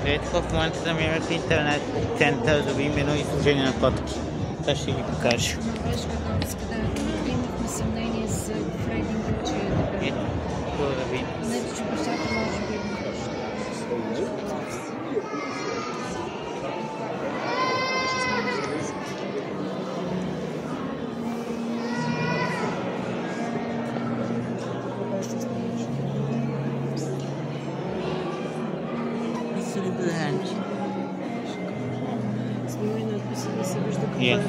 Ето в момента намираме в интернет център за именно изложение на котки. Та ще ги покажа. Имахме съмнение за Фрединга, че е дебел. Ето, да видим. Не, че бащата може би. Снимай надписа да се вижда какво е.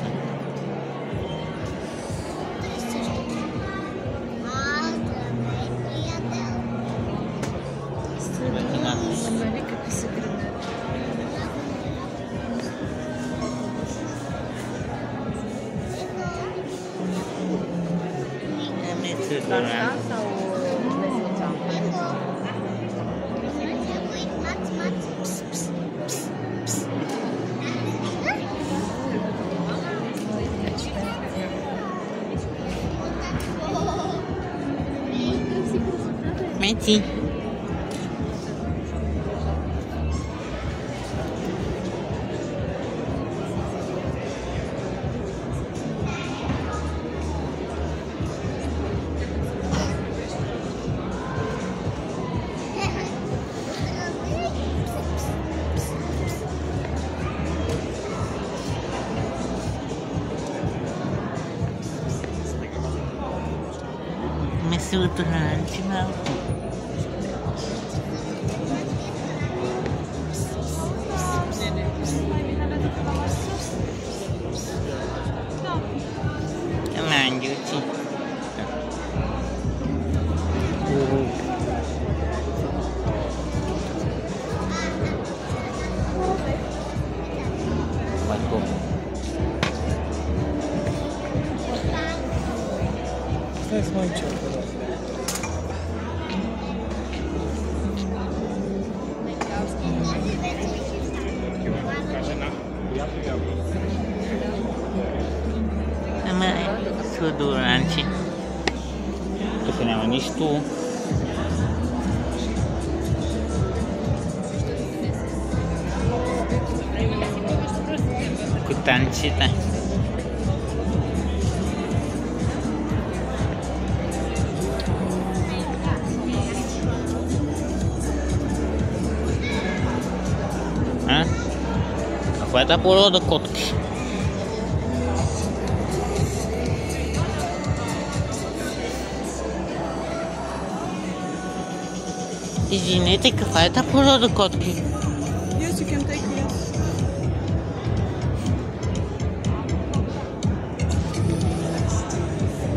Нали какви са градове? Мети. Mesut Ranci malco. Lanjuti. Bagus. That's my job. Mesut Ranci. Тук няма нищо. Котанците. Каква е тази порода котки? Извинете, каква е тази порода котки? Yes, you can take it.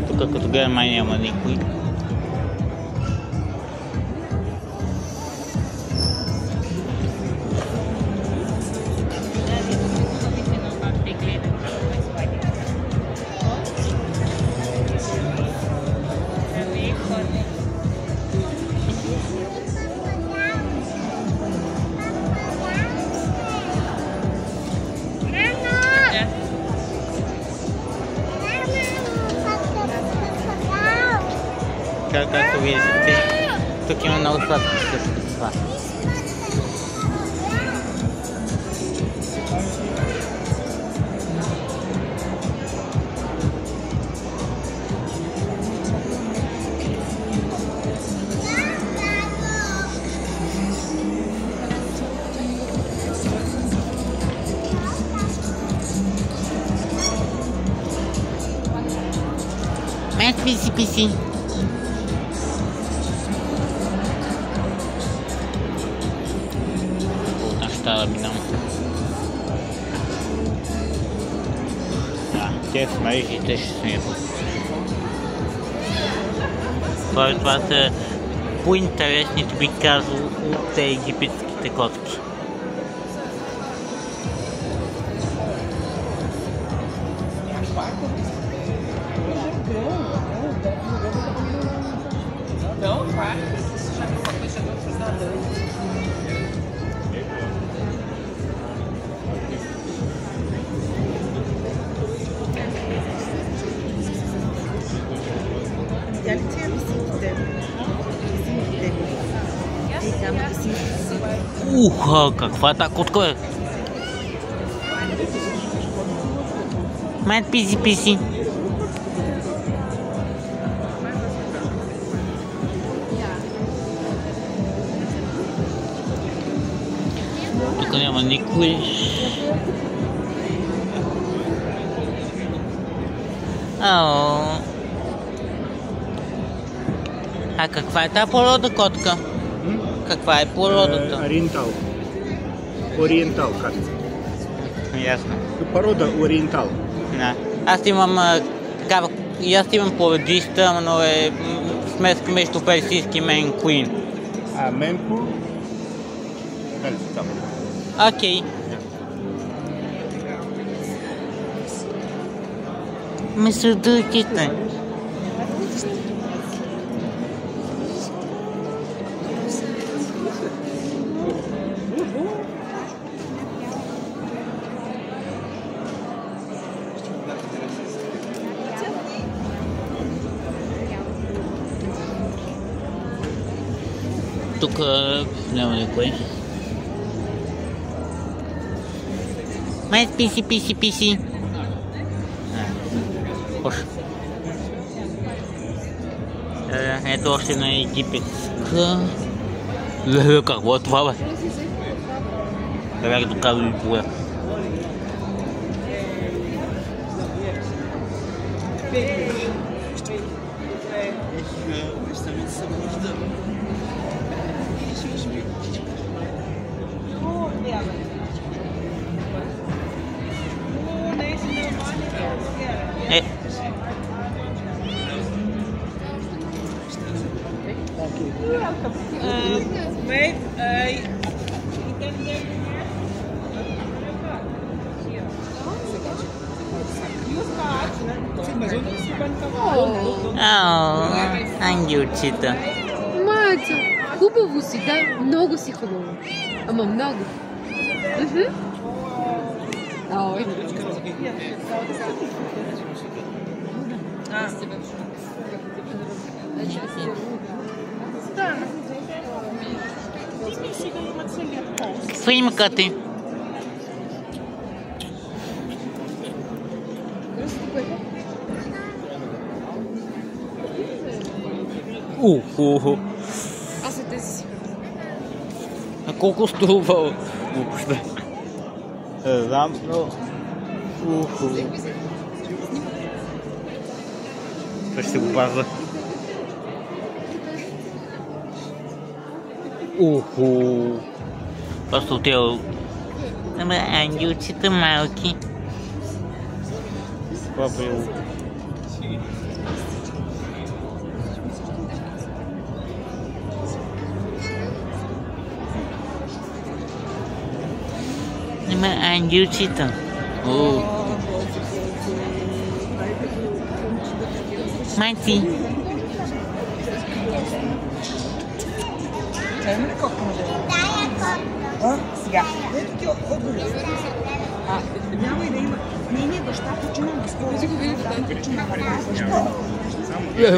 Тук като гледам май няма никой. Както виждате, тук има много сладки същества. Мет писи-писи. Да минам. Те в мрежите ще сме това са по-интересните, би казал, от египетските котки. Уха, каква та котка е? Май писи. Тук няма никой. А каква е тази порода котка? Каква е породата? Ориентал, как? Ясно. Порода ориентал. Да. Аз имам такава, и аз имам породиста, но е смеска между персийски и Мейн Куин. А Менко? Окей. Месодурките. Тук няма никой. Май писи. Хош. Ето още една египетска. Какво е това, бе? Бях доказал и поя. Ангелчета. Майчо, хубаво си, да, много си хубаво. Ама много. Ой. Снимка ти. Аз е тези си. А колко струва въобще? Не знам, но... Това ще го паза. Просто отива... Ама ангелчета малки. Това било. Ама ангелчета. Майци. Сега. Няма и да има. Не, баща почина на скоро.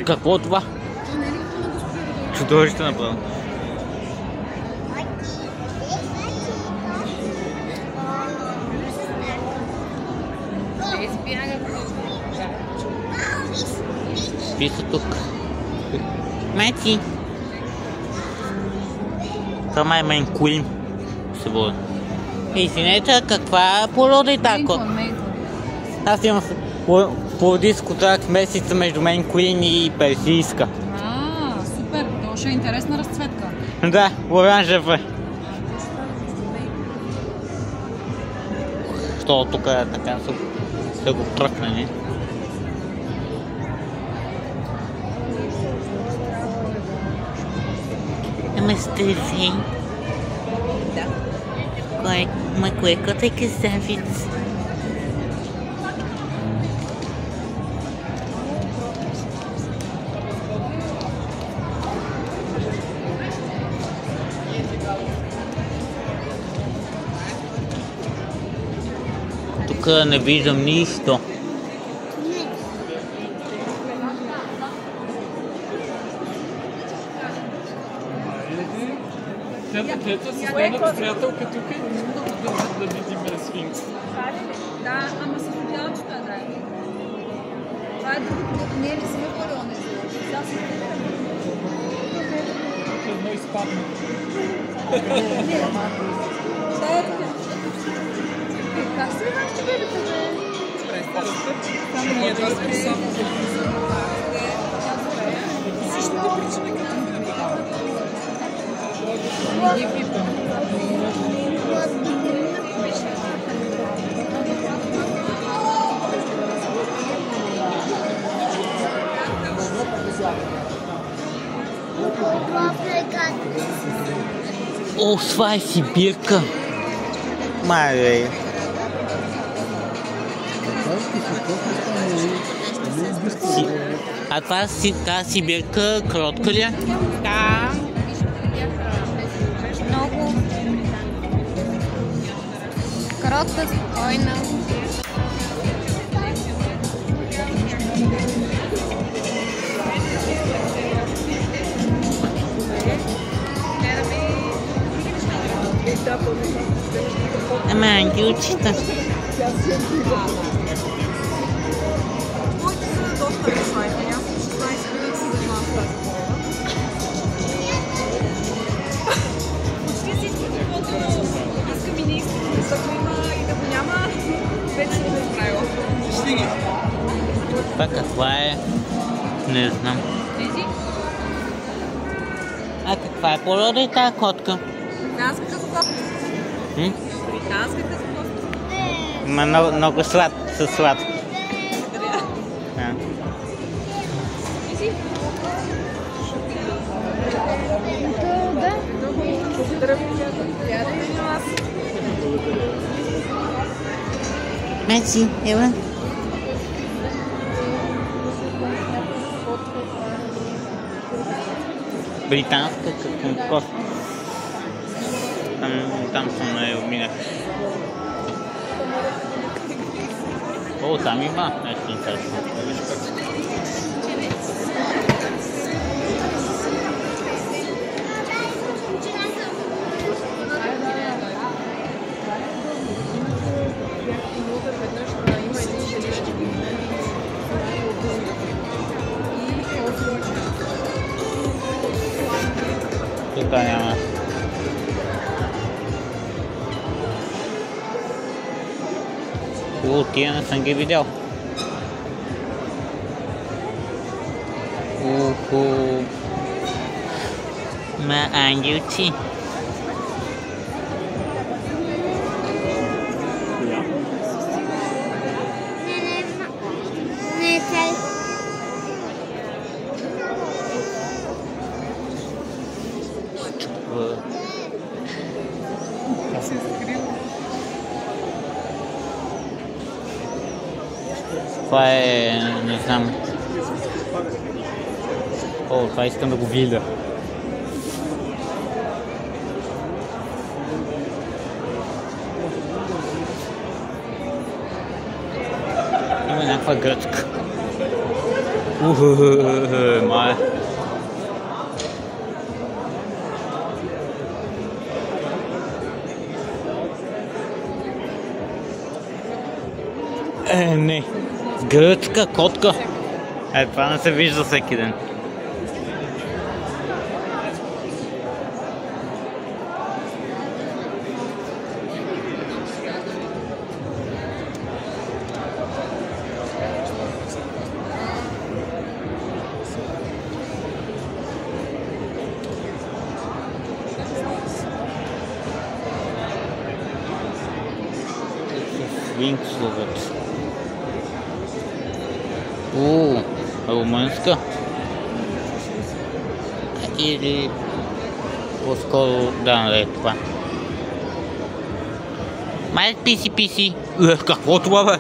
Какво е това? Чудовище направо. Какви са тук? Майци! Това май Мейн Куин се води. Извинете, каква порода е тако? Аз имам породиско трак месеца между Мейн Куин и персийска. Супер, то ще е интересна разцветка. Да, оранжев е. Що тук е така се го тръкне, не? Ама стефи. Да. Кое кота е красавица? Тук не виждам нищо. Нейната приятелка тук и не мога да държат да видим сфинкс. Да, ама с одеялчета, да. Това е другото. Не е ли си ме говорила нещо? Сега си Тук едно изпадна. как се ще бъдете, бе? Само ние да сме само за същата причина като не ги пипам. О, това е Сибирка. Мале. А това тази Сибирка кротка ли е? Да. Много. Кротка, спокойна. Ама ангелчета. Моите са доста разслайни. Аз 16 минути се занимавам с тази колона. Почти всичко, каквото искам и не искам, защото има и да го няма, вече се го изправила. Стиги! Това каква е? Не знам. Тези? А каква е порода и тази котка? Британска късокоста. Британска късокоста. Ма много сладко. Да. Благодаря ви, приятели. На вас. Мерси, ева. Британска кост. Там съм минах. О, там има нещо интересно. Тук няма. О, тия не съм ги видял. Уху. Ма ангелци. Това е... не знам. О, това искам да го видя. Има някаква гръчка. Май. Не. Гръчка, котка. Това не се вижда всеки ден. Свинксовете. Румънска. Или по-скоро да, е това. Май писи. Какво това, бе?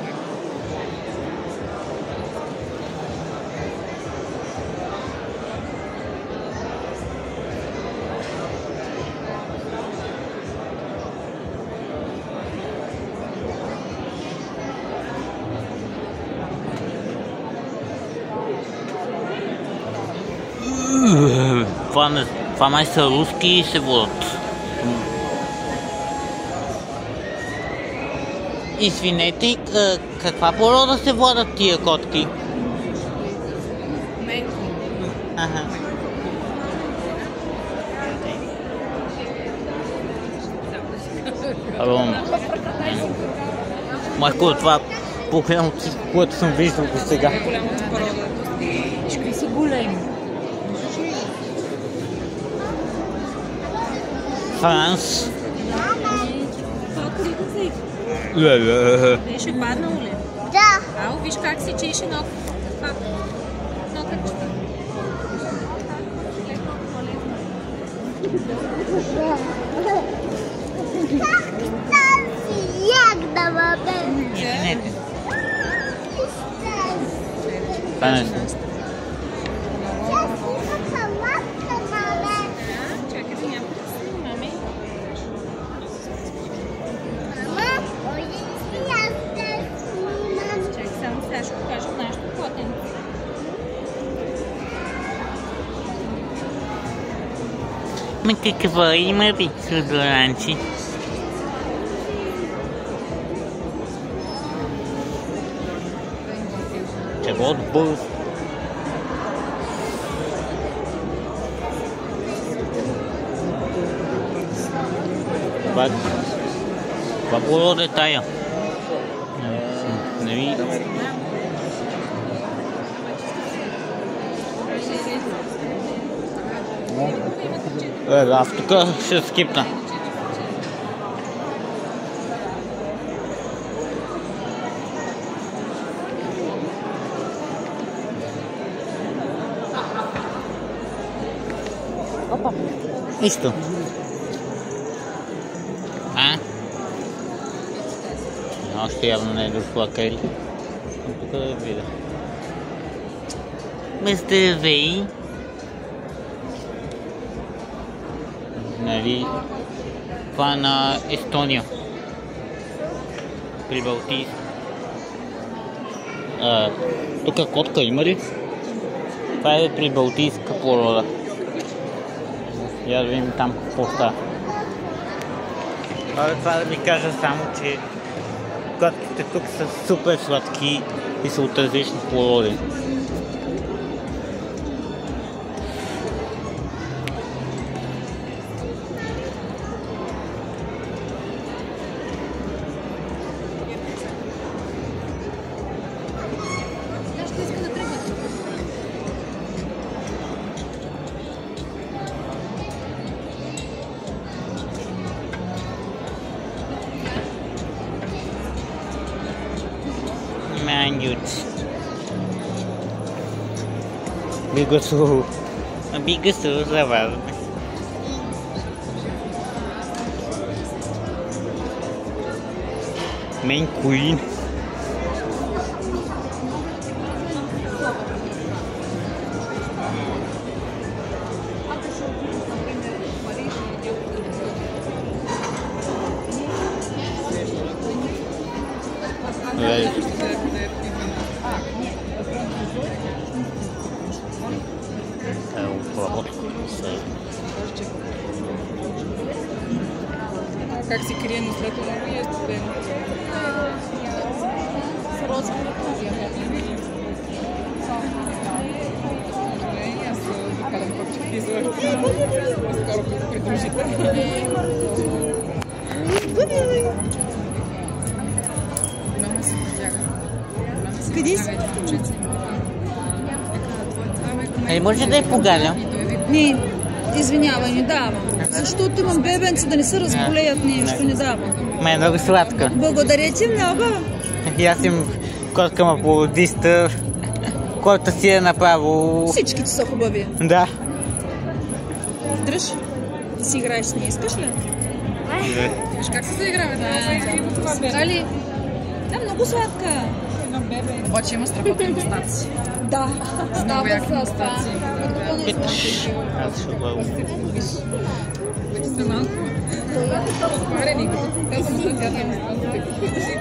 Това май са руски и се водят. Извинете, каква порода се водят тия котки? Ага. Майко, това по-голямото всичко, което съм виждал до сега. Какви са големи. Франс. Беше паднал ли? Да. Ау, виж как си чеше ног. Нокъчета. Як да бабе? Извинете. Това не знам. Чакай да няма да снимаме. Чакай само сега ще покажа нашето котенце. Ма какво има ви, судоранци? Чего отбърз? Това порода е тая. Не ви... Аз тук ще скипна. Isto. Още явно не е дошла Кели. Тук да видя. Здравей! Нали, това на Естония. Прибалтийск. Тук котка има ли? Това е прибалтийска порода. Я да видим там какво става. Това да ви кажа само, че котките тук са супер сладки и са от различни породи. Бигасу забавно. Maine Coon. Как се крие насред много и е студено. Аз допадам kopче физур. Скоро като придружите. Много се потяга. Къде си? Може да я погаля? Не, извинявай, не давам. Защото имам бебенци да не се разболеят нещо, не давам. Ма е много сладка. Благодаря ти много. И аз им котка ма плодиста, който си е направо... Всичките са хубави. Да. Дръж, да си играеш с нея, искаш ли? Виж как се заиграме? Това бебе. Али? Да, много сладка. Едно бебе. Обаче има страхотни мустаци. Да, Много яки мустаци. Аз ще го... Вече сте малко. Отварени, като те са мустаци, мустаците.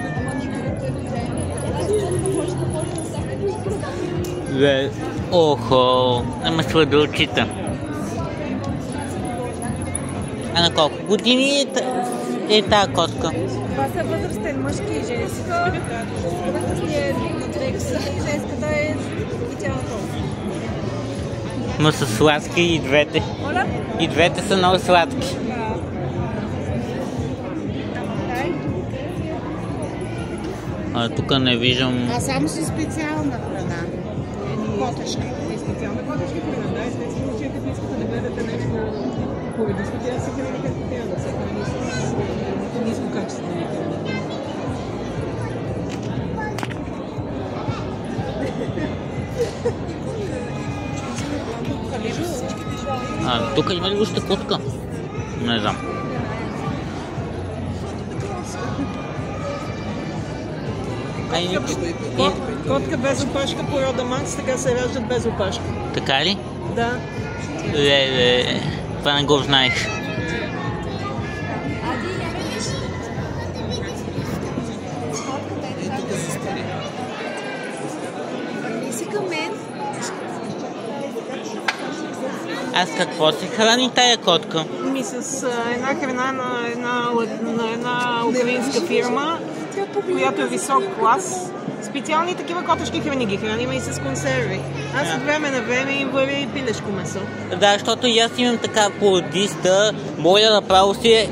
Охо, ама сладулчита. А на колко години е И тази котка. Това са възрастен мъжки и женска. Възрастният е Рекс, женската е специалната. Ма са сладки и двете. Моля? И двете са много сладки. А тук не виждам... А само си специална храна. Котешка. Специална котешка храна, да, естествено, че като искате да гледате нещо поведенческо, тя се храни както трябва да се храни с ниско качествени храни. Тук има ли още котка? Не знам. Котка без опашка, порода Манс, така се раждат без опашка. Така ли? Да. Леле, това не го знаеш. Аз какво се храни тая котка? Ми с една храна на една украинска фирма, която е висок клас. Специални такива котешки храни ги храним и с консерви. Аз от време на време им варя и пилешко месо. Да, защото и аз имам така породиста, моля направо си е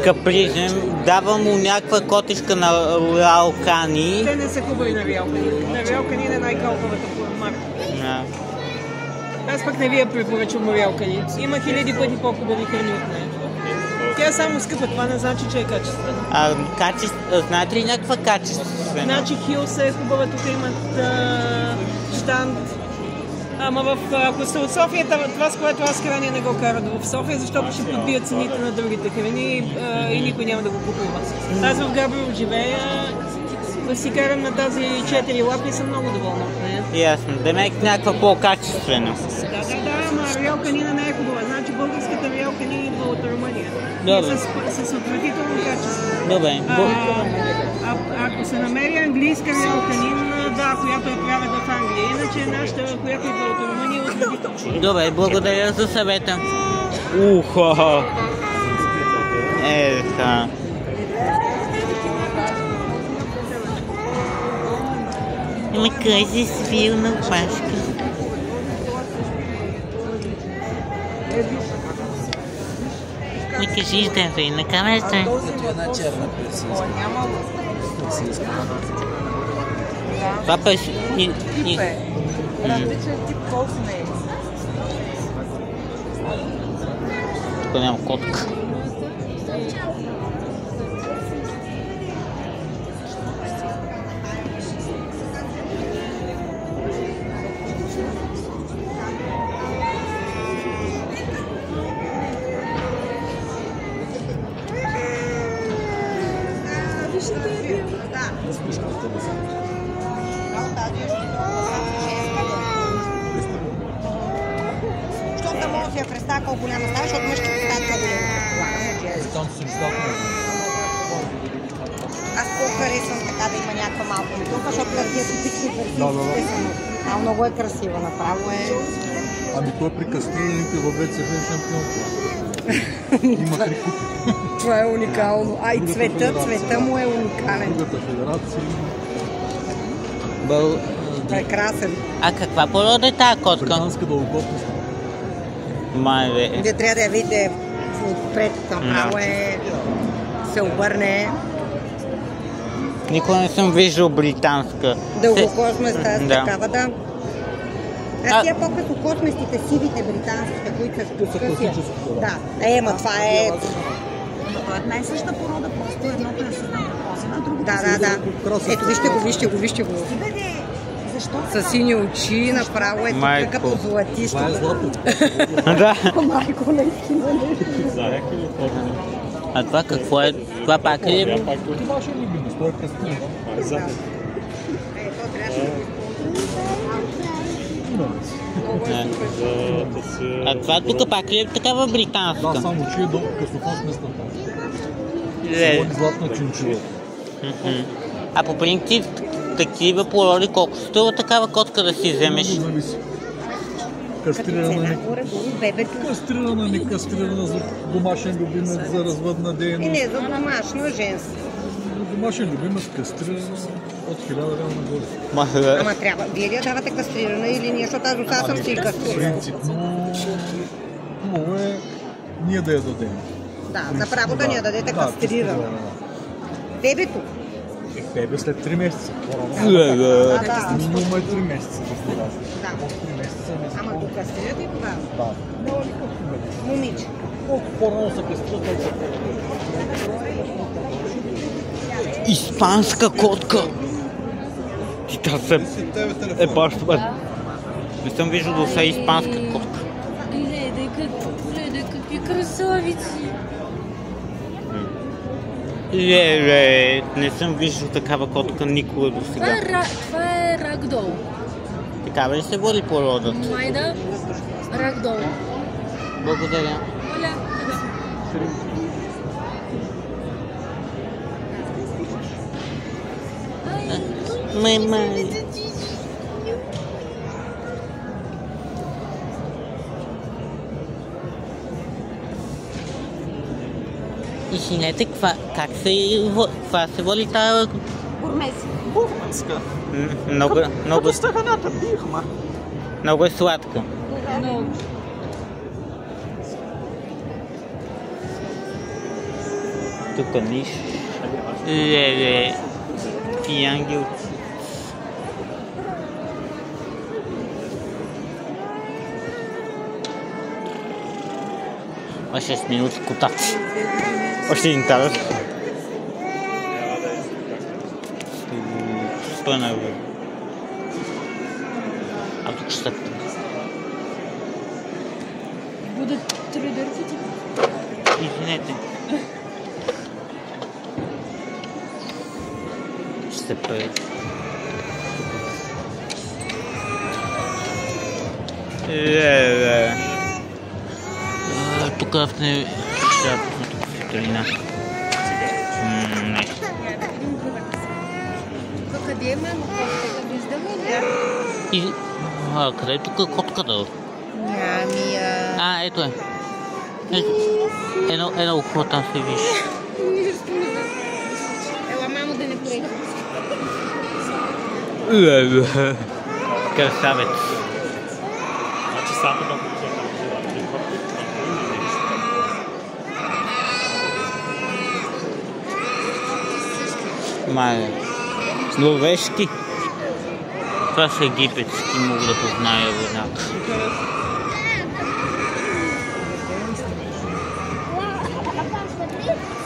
капризен, давам му някаква котешка на Роял Кани. Те не са хубави на Роял Канин. На Роял Канин е най-калковата марка. Аз пък не ви я препоръчвам Роял Канин. Има хиляди пъти по-хубави храни от нея. Тя е само скъпа, това не значи, че е качествена. Знаете ли някаква качествена? Значи Хилс е хубава, тук имат щанд. Ама ако сте от София, това с което аз храня не го карат в София, защото ще подбият цените на другите храни и никой няма да го купува. Аз в Габрово живея, си карам на тази 4 лапи и съм много доволна от нея. Ясно, демек някаква по-качествена. Да, ама Роял Канина не е хубава. Значи българската Роял Канин идва от Румъния. Добре. С отвратително качество. Добре. Ако се намери английска Роял Канин, да, която е правена в Англия. Иначе нашата, която идва от Румъния, е отвратително. Добре, благодаря за съвета. Ухо! Еха. Ама кой си свил на опашка? Не кажи, Здравей, на камерата. Ето една черна персийска. Персийска. Това пеш... Тип е. Различен тип колсне е. Тук няма котка. Щом да може да я представя колко голяма става, защото мъжки стават по-голяма. Там си изтокна. Аз по-харесвам така да има някаква малко метулка, защото тия типични персийските са много е красива, направо е... Ами той при кастрините във ВЦВ е шампион. Има 3 купи. Това е уникално. А и цвета му е уникален. Другата федерация. Прекрасен. А каква порода е тази котка? Британска дългокосна. Мале. Вие трябва да я видите отпред, направо е... се обърне. Никога не съм виждал британска. Дългокосместа с такава, да. А тия по-късокосместите, сивите британските, които са къси. Да, ама това е... Това е най-съща порода, просто едното е с на другото. Да. Ето, вижте го. С сини очи, направо е тук като златисто. Това е злато. Да. Майко, наистина Зарек или форма? А това какво е? Това пак ли е? Това ще ми бина, той е кръстен. А това тук пак ли е такава британска? Да, само че е до късокосместа. Леле. Златна чинчила. А по принцип такива породи колко струва такава котка да си вземеш? Много зависи. Кастрирана, горе-долу бебето. кастрирана, не кастрирана за домашен любимец, за развъдна И дейност. не за домашно, женско. Домашен любимец кастрирана от 1000 лева нагоре. Ама трябва. Вие ли я давате кастрирана или ние, защото аз до сега съм си и кастрирана? Принципно, хубаво е ние да я дадем. Да, направо да ни я дадете кастрирана. Бебето. Бебе след 3 месеца. Да. Минимум е 3 месеца. Да. 3 месеца не се Ама го кастрирате и тогава? Да. Момиче. Колко по-рано се кастрира, толкова Испанска котка! Ти трябва да е баш това. Не съм виждал до сега испанска котка. Гледай какви красавици! Не съм виждал такава котка никога до сега. Това е рагдол. Такава ли се води породът? Майда, рагдол. Благодаря. Моля, Май. Извинете, как се води тази... бурмеска. Много Стаханата бихма. много е сладка. Тук нищо. Ти ангел. Още 6 минути котата. Още един тавър. Спъна го. А тук ще стъпта. будат трудърците. Извинете. Ще пее. Тук в не... Ще пусна тук в витрина. Не. Къде е мама котката? Виждаме ли? Къде е тук котката? Ами, Ето е. Едно ухо там се вижда. Ела, мамо, да не порейте. Красавец. Значи само да го Мале. Словешки. Това са египетски, мога да позная веднага.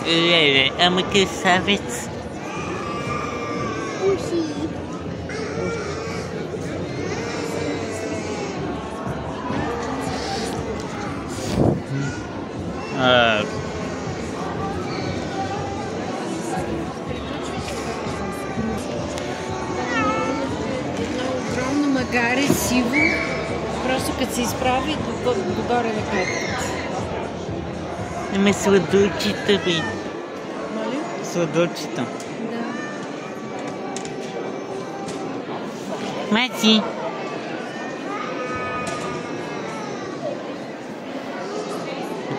Леле, ама красавец. Огромно магаре, сиво. Просто като се изправи догоре на клетката. Ами сладурчета, бе. Моля? Сладурчета. Да. Мати.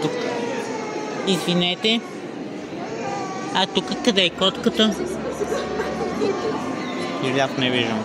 Тук. Извинете. А тук къде е котката? И ляв не виждам.